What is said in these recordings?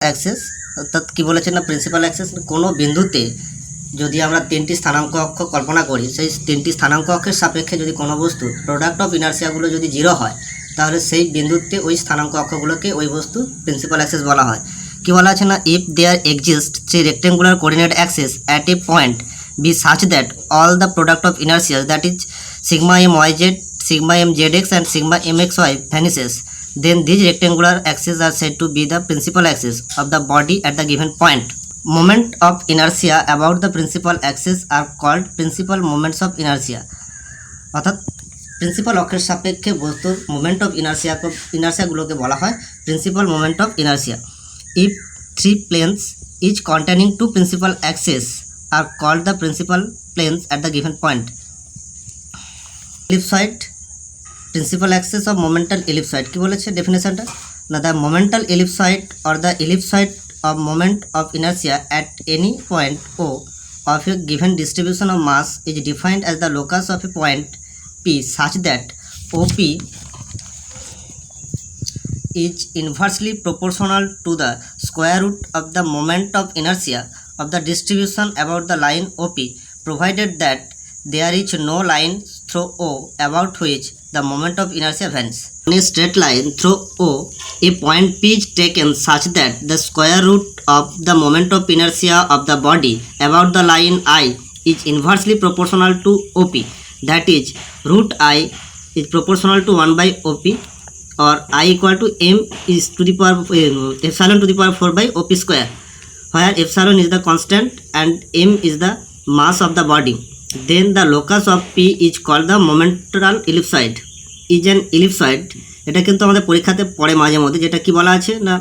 Access অর্থাৎ কী বলেছে না প্রিন্সিপাল অ্যাক্সেস কোনো বিন্দুতে যদি আমরা তিনটি স্থানাঙ্ক অক্ষ কল্পনা করি, সেই তিনটি স্থানাঙ্ক অক্ষের সাপেক্ষে যদি কোনো বস্তুর প্রোডাক্ট অফ ইনার্সিয়াগুলো যদি 0 হয়, তাহলে সেই বিন্দুতে ওই স্থানাঙ্ক অক্ষগুলোকে ওই বস্তু প্রিন্সিপাল অ্যাক্সেস বলা হয়। কি বলা আছে না, if there exist three rectangular coordinate axes at a point B such that all the product of inertia that is sigma m y z, sigma m zx and sigma mxy vanishes, then these rectangular axes are said to be the principal axis of the body at the given point. Moment of inertia about the principal axis are called principal moments of inertia. অর্থাৎ principal অক্ষের সাপেক্ষে বস্তুর moment of ইনার্সিয়াগুলোকে বলা হয় principal moment of inertia. If three planes each containing two principal axes are called the principal planes at the given point. ellipsoid principal axis of momental ellipsoid কি বলেছে ডেফিনেশনটা না, the momental ellipsoid or the ellipsoid of moment of inertia at any point O of a given distribution of mass is defined as the locus of a point P such that OP is inversely proportional to the square root of the moment of inertia of the distribution about the line OP, provided that there is no line through O about which the moment of inertia vanishes. On a straight line through O, a point P is taken such that the square root of the moment of inertia of the body about the line I is inversely proportional to OP. That is, root I is proportional to 1 by OP, or I equal to m is to the power epsilon to the power 4 by OP square, where epsilon is the constant and m is the mass of the body. Then the locus of P is called the momental ellipsoid. Is an ellipsoid, এটা কিন্তু আমাদের পরীক্ষাতে পড়ে মাঝে মধ্যে, যেটা কি বলা আছে না,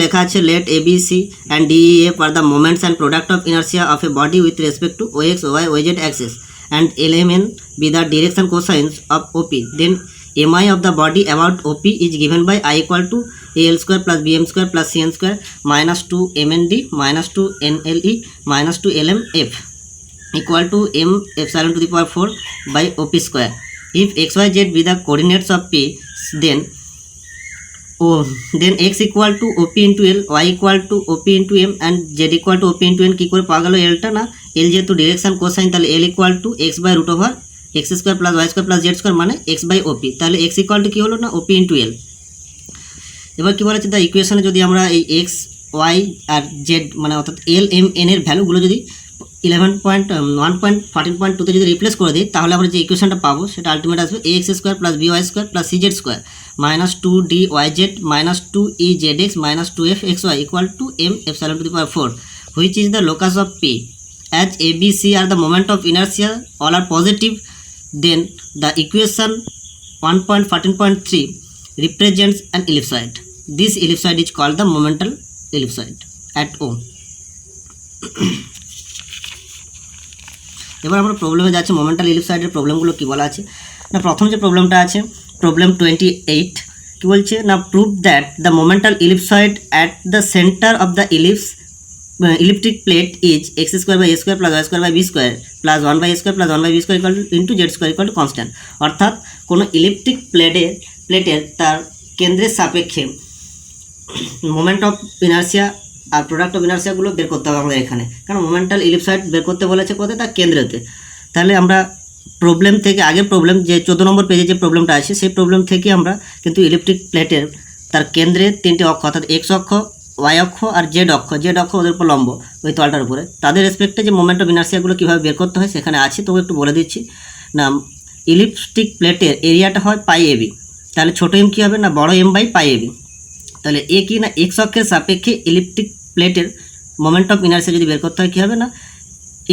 লেখা আছে let ABC and DEF are the moments and product of inertia of a body with respect to OX, OY, OZ axis and LMN be the direction cosines of OP. Then MI of the body about OP is given by I equal to AL square plus BM square plus CN square minus 2 MND minus 2 NLE minus 2 LMF equal to m epsilon to the power 4 by OP square. If xyz be the coordinates of P, then x equal to OP into L, y equal to OP into M and z equal to OP into N। কি করে পাওয়া গেল এলটা না, এল যেহেতু direction cosine, তাহলে L equal to X by root over X square plus Y square plus Z square মানে X by OP, তাহলে X equal to কী হলো না ওপি ইন্টু এল। এবার কী বলেছে, দ্য ইকুয়েশনে যদি আমরা এই এক্স ওয়াই আর জেড মানে অর্থাৎ এল এম এন এর ভ্যালুগুলো যদি 11.1.14.2 যদি রিপ্লেস করে দিই, তাহলে আমরা যে ইকুয়েশনটা পাবো সেটা আলটিমেট আসবে A X square plus B Y square plus C Z square minus 2 D Y Z minus 2 E Z X minus 2 F X Y equal to M epsilon to the power 4, which is the locus of P. As A, B, C are the moment of inertia, all are positive, then the equation 1.14.3 represents an ellipsoid. This ellipsoid is called the momental ellipsoid at O. এবার আমরা প্রবলেমে যাচ্ছি, মোমেন্টাল ইলিপসয়েডের প্রবলেমগুলো কী বলা আছে না, প্রথম যে প্রবলেমটা আছে প্রবলেম 28 কী বলছে না, prove that the momental ellipsoid at the centre of the elliptic plate is X square by A square plus Y square by B square plus 1 by A square plus 1 by B square equal to into Z square equal to constant. অর্থাৎ কোনো elliptic প্লেটের তার কেন্দ্রের সাপেক্ষে moment of inertia আর product of ইনার্সিয়াগুলো বের করতে হবে আমাদের এখানে, কারণ মোমেন্টাল ইলিপসয়েড বের করতে বলেছে কোথায়, তার কেন্দ্রেতে। তাহলে আমরা প্রবলেম থেকে আগের প্রবলেম যে 14 নম্বর পেজে যে প্রবলেমটা আছে সেই প্রবলেম থেকে আমরা কিন্তু ইলেকট্রিক প্লেটের তার কেন্দ্রে তিনটে অক্ষ অর্থাৎ এক্স অক্ষ, ওয়াই অক্ষ আর জেড অক্ষ ওদের উপর লম্ব ওই তলটার উপরে, তাদের রেসপেক্টে যে মোমেন্ট অফ ইনার্সিয়াগুলো কীভাবে বের করতে হয় সেখানে আছে, তবু একটু বলে দিচ্ছি না। ইলিপ্টিক প্লেটের এরিয়াটা হয় পাই এবি, তাহলে ছোটো এম কী হবে না বড় এম বাই পাই এবি। তাহলে এ কি না এক্স অক্ষের সাপেক্ষে ইলিপ্টিক প্লেটের মোমেন্ট অফ ইনার্সিয়া যদি বের করতে হয় কী হবে না,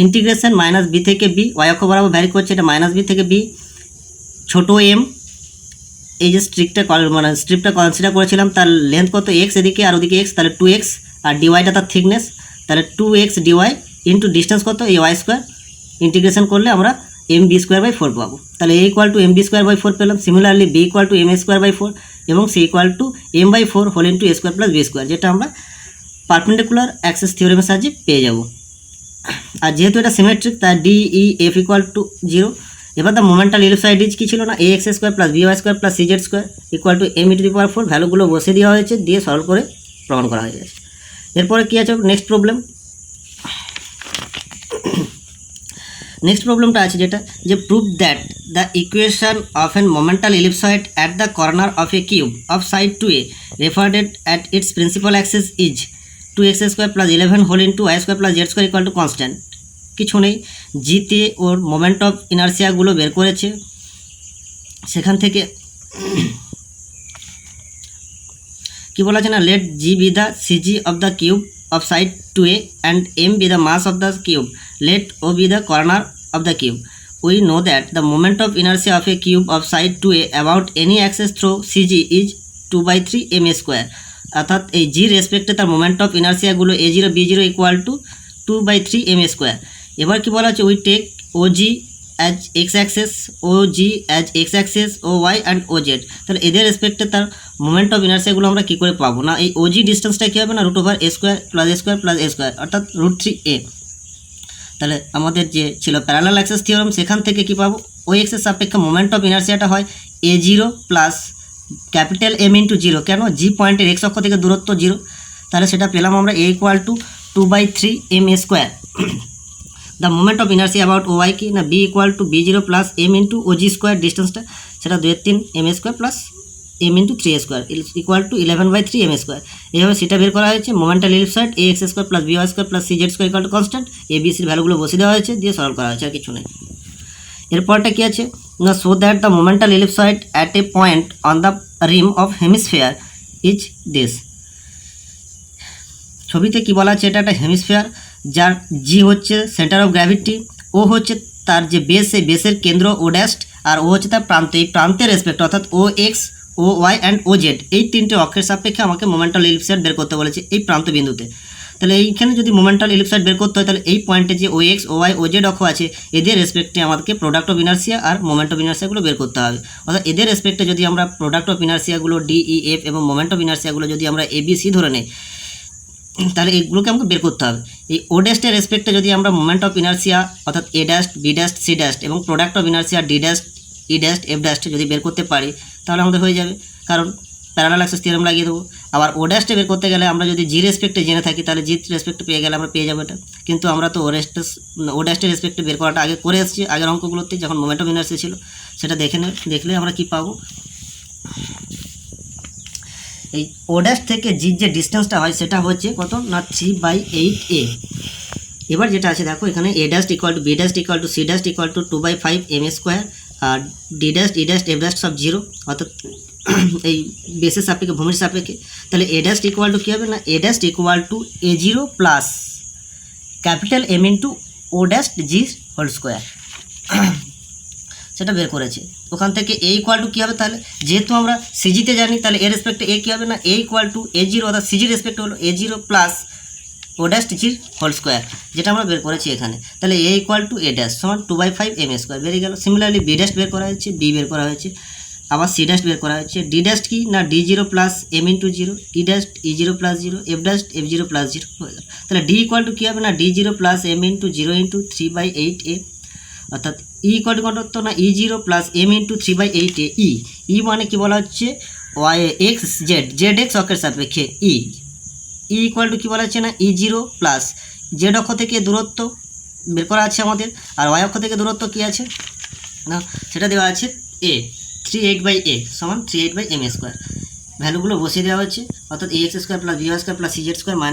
ইন্টিগ্রেশন মাইনাস বি থেকে বি, ওয়াই অক্ষ বরাবর ভ্যারি করছে, এটা মাইনাস বি থেকে বি, ছোটো এম এই যে স্ট্রিপটা কনসিডার করেছিলাম তার লেন্থ কত এক্স এদিকে আর ওদিকে এক্স, তাহলে 2x আর ডিওয়াইটা তার থিকনেস, তাহলে 2x ডিওয়াই ইন্টু ডিস্টেন্স কত এই ওয়াই স্কোয়ার, ইন্টিগ্রেশন করলে আমরা এম বি স্কোয়ার বাই 4 পাবো। তাহলে A equal to M B square by 4 পেলাম। Similarly B equal to M A square by 4 এবং C equal to M by 4 whole into A square plus B square, যেটা আমরা perpendicular Axis থিওরেমের সাহায্যে পেয়ে যাব। আর যেহেতু এটা সিমেট্রিক তাই D E F equal to 0। এবার দ্য মোমেন্টাল ইলিপসয়েড ইজ কী ছিল না, A X square plus B Y square plus C Z square equal to M E to the power 4, ভ্যালুগুলো বসে দেওয়া হয়েছে, দিয়ে সলভ করে প্রমাণ করা হয়ে গেছে। এরপরে কী আছে নেক্সট প্রবলেম, নেক্সট প্রবলেমটা আছে যেটা যে prove that the equation of an momental ellipsoid at the corner of a cube of side 2a referred at its principal axis is 2x² + 11 whole into y² + z² equal to constant. কিছু নেই, জিতে ওর moment of ইনার্সিয়াগুলো বের করেছে, সেখান থেকে কি বলা আছে না, let G be the CG of the cube of side 2a and m be the mass of the cube, let o be the corner of the cube. We know that the moment of inertia of a cube of side 2a about any axis through cg is 2/3 m² অর্থাৎ এই G রেসপেক্টে তার moment of ইনার্সিয়াগুলো a0 b0 equal to 2/3 m²। এবার কি বলা হচ্ছে, we take O G as X axes, O G as X axes, O Y and O Z. তাহলে এদের রেসপেক্টে তার মোমেন্ট অফ ইনার্সিয়াগুলো আমরা কী করে পাবো না, এই ও জি ডিস্টেন্সটা কী হবে না √a² অর্থাৎ √3a। তাহলে আমাদের যে ছিল প্যারালাল অ্যাক্সেস থিওরাম, সেখান থেকে কী পাবো, ওই এক্সের সাপেক্ষে মোমেন্ট অফ ইনার্সিয়াটা হয় a0 plus capital M into 0। কেন, জি পয়েন্টের এক্স অক্ষ থেকে দূরত্ব 0, তাহলে সেটা পেলাম আমরা a equal to 2/3 m²। The moment of inertia about O Y কি না, B equal to b0 plus m into O G square, ডিস্টেন্সটা সেটা 2/3 m² plus m into 3a² equal to 11/3 m²। এইভাবে সেটা বের করা হয়েছে। Momental ellipsoid ax² plus by² plus cz² equal to constant, A B সির ভ্যালুগুলো বসিয়ে দেওয়া হয়েছে, দিয়ে সলভ করা হয়েছে, আর কিছু নেই। এরপরটা কী আছে না, so that the momental ellipsoid at a point on the rim of hemisphere is this. ছবিতে কি বলা আছে, এটা একটা হেমিস্ফিয়ার যার জি হচ্ছে সেন্টার অফ গ্র্যাভিটি, ও হচ্ছে তার যে বেস, সেই বেসের কেন্দ্র ও ড্যাস্ট, আর ও হচ্ছে তার প্রান্ত। এই প্রান্তের রেসপেক্ট অর্থাৎ O X, O Y and O Z, এই তিনটে অক্ষের সাপেক্ষে আমাকে মোমেন্টাল ইলিপসয়েড বের করতে বলেছে এই প্রান্ত বিন্দুতে। তাহলে এইখানে যদি মোমেন্টাল ইলিপসয়েড বের করতে হয়, তাহলে এই পয়েন্টে যে O X, O Y, O Z অক্ষ আছে, এদের রেসপেক্টে আমাদেরকে প্রোডাক্ট অফ ইনার্সিয়া আর মোমেন্ট অফ ইনার্সিয়াগুলো বের করতে হবে। অর্থাৎ এদের রেসপেক্টে যদি আমরা প্রোডাক্ট অফ ইনার্সিয়াগুলো ডি ই এফ এবং মোমেন্ট অফ ইনার্সিয়াগুলো যদি আমরা এ বি সি ধরে নেই, তাহলে এইগুলোকে আমাকে বের করতে হবে। এই ও ড্যাস্টের রেসপেক্টে যদি আমরা মোমেন্ট অফ ইনার্সিয়া অর্থাৎ এ ড্যাস্ট, বি ড্যাস্ট, সি ড্যাস্ট এবং product of inertia D dash, E dash, F dash যদি বের করতে পারি, তাহলে আমাদের হয়ে যাবে, কারণ প্যারালাল অ্যাক্সিস থিওরাম লাগিয়ে দেবো। আবার ও ড্যাস্টে বের করতে গেলে আমরা যদি জি রেসপেক্টে জেনে থাকি, তাহলে জি রেসপেক্টে পেয়ে গেলে আমরা পেয়ে যাবো এটা। কিন্তু আমরা তো ও ড্যাস্টের রেসপেক্টে বের করাটা আগে করে এসেছি, আগের অঙ্কগুলোতে যখন মোমেন্ট অফ ইনার্সিয়া ছিল, সেটা দেখলে আমরা কি পাবো, এই ও ড্যাশ থেকে জির যে ডিস্টেন্সটা হয় সেটা হচ্ছে কত না 3/8a। এবার যেটা আছে দেখো, এখানে A dash equal to B dash equal to C dash equal to 2/5 m², আর D dash, E dash, F dash সব 0, অর্থাৎ এই বেসের সাপেক্ষে, ভূমির সাপেক্ষে। তাহলে এ ড্যাশ ইকুয়াল টু কী হবে না, A dash equal to a0 plus capital M into O dash G whole square, সেটা বের করেছে। ওখান থেকে এ ইকুয়াল টু কী হবে, তাহলে যেহেতু আমরা সিজিতে জানি, তাহলে এর রেসপেক্টে এ কী হবে না, এ ইকুয়াল টু a0 অর্থাৎ সিজি রেসপেক্ট হলো a0 প্লাস ও ড্যাশ জির হোল স্কোয়ার, যেটা আমরা বের করেছি এখানে। তাহলে A equal two a dash সমান 2/5 m² বেরিয়ে গেল। সিমিলারলি বি ড্যাশ বের করা হয়েছে, বি বের করা হয়েছে, আবার সি ড্যাশ বের করা হয়েছে। ডি ড্যাশ কি না, d0 plus m into 0, E dash e0 plus 0, F dash f0 plus 0 হয়ে গেল। তাহলে ডি ইকুয়াল টু কী হবে না, d0 plus m into 0 into 3/8a, অর্থাৎ ই ইকুয়াল টু কত তো না, e0 plus m into 3/8a। ই মানে কি বলা হচ্ছে, y x z, z x অক্ষের সাপেক্ষে ই ইকুয়াল টু কী বলা হচ্ছে না, e0 প্লাস জেড অক্ষ থেকে দূরত্ব বের করা আছে আমাদের, আর ওয়াই অক্ষ থেকে দূরত্ব কী আছে না, সেটা দেওয়া আছে a, 3/8a সমান 3/8 m²। ভ্যালুগুলো বসিয়ে দেওয়া হচ্ছে, অর্থাৎ ax² plus by² plus cz² minus